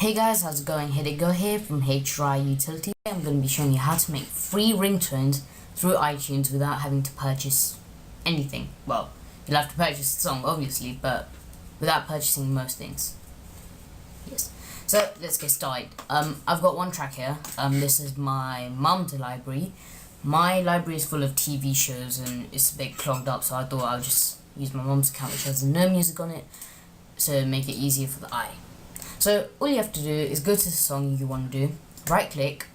Hey guys, how's it going? Hidigo here from HRI Utility. I'm going to be showing you how to make free ringtones through iTunes without having to purchase anything. Well, you'll have to purchase the song obviously, but without purchasing most things. Yes. So let's get started. I've got one track here. This is my mum's library. My library is full of TV shows and it's a bit clogged up, so I thought I'll just use my mum's account, which has no music on it, so make it easier for the eye. So all you have to do is go to the song you want to do, right click,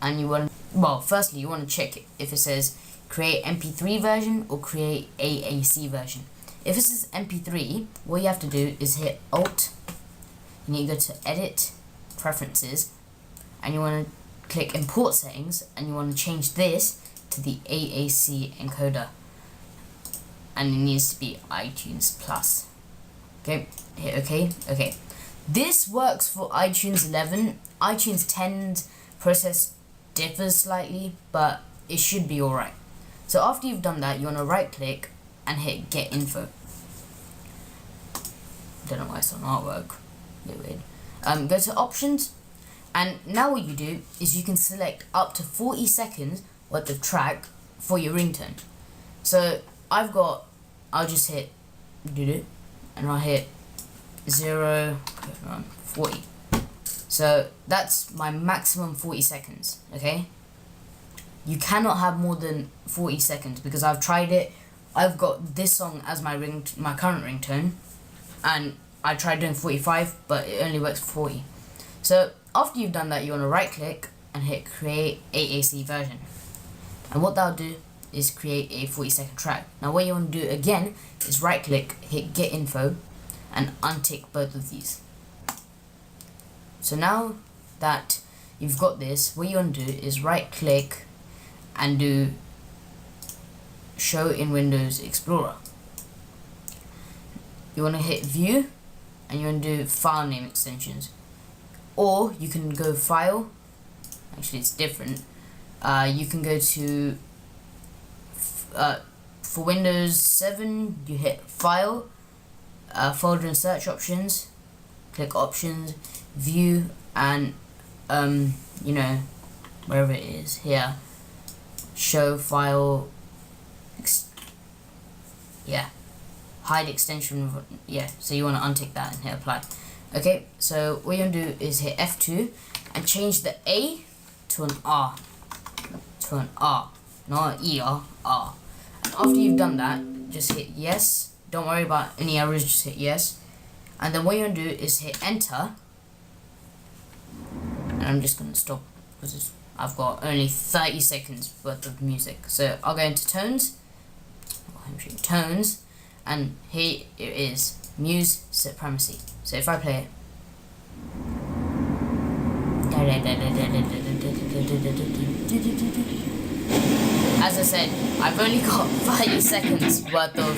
and you want, well, firstly you want to check if it says create MP3 version or create AAC version. If it says MP3, what you have to do is hit Alt, and you go to Edit, Preferences, and you want to click Import Settings, and you want to change this to the AAC encoder, and it needs to be iTunes Plus. Okay, hit OK. Okay. This works for iTunes 11. iTunes 10's process differs slightly, but it should be alright. So after you've done that, you want to right click and hit Get Info. Don't know why it's on artwork. A bit weird. Go to Options, and now what you do is you can select up to 40 seconds worth of track for your ringtone. So I'll just hit do, and I'll hit 40. So that's my maximum 40 seconds. Okay, you cannot have more than 40 seconds because I've tried it. I've got this song as my current ringtone, and I tried doing 45, but it only works for 40. So after you've done that, you want to right click and hit create AAC version, and what that'll do is create a 40-second track. Now what you want to do again is right click, hit Get Info, and untick both of these. So now that you've got this, what you want to do is right click and do Show in Windows Explorer. You want to hit View, and you want to do File Name Extensions, or you can go File. Actually, it's different. You can go to for Windows 7, you hit File, folder and search options, click Options, View, and you know, wherever it is here, Show File, hide extension, so you want to untick that and hit Apply. Okay, so what you're going to do is hit F2 and change the A to an R, not an ER, R. And after you've done that, just hit yes. Don't worry about any errors, just hit yes. And then what you're going to do is hit enter. And I'm just going to stop because I've got only 30 seconds worth of music. So I'll go into tones, and here it is, Muse Supremacy. So if I play it, as I said, I've only got 30 seconds worth of,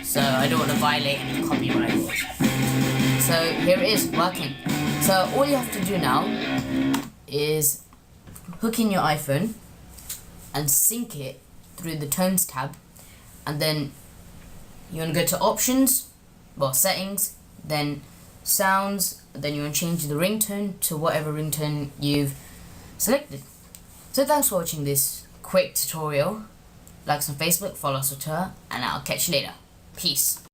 so I don't want to violate any copyright laws. So here it is, working. So all you have to do now is hook in your iPhone and sync it through the Tones tab, and then you want to go to Options, Settings, then Sounds, then you want to change the ringtone to whatever ringtone you've selected. So thanks for watching this quick tutorial. Like us on Facebook, follow us on Twitter, and I'll catch you later. Peace.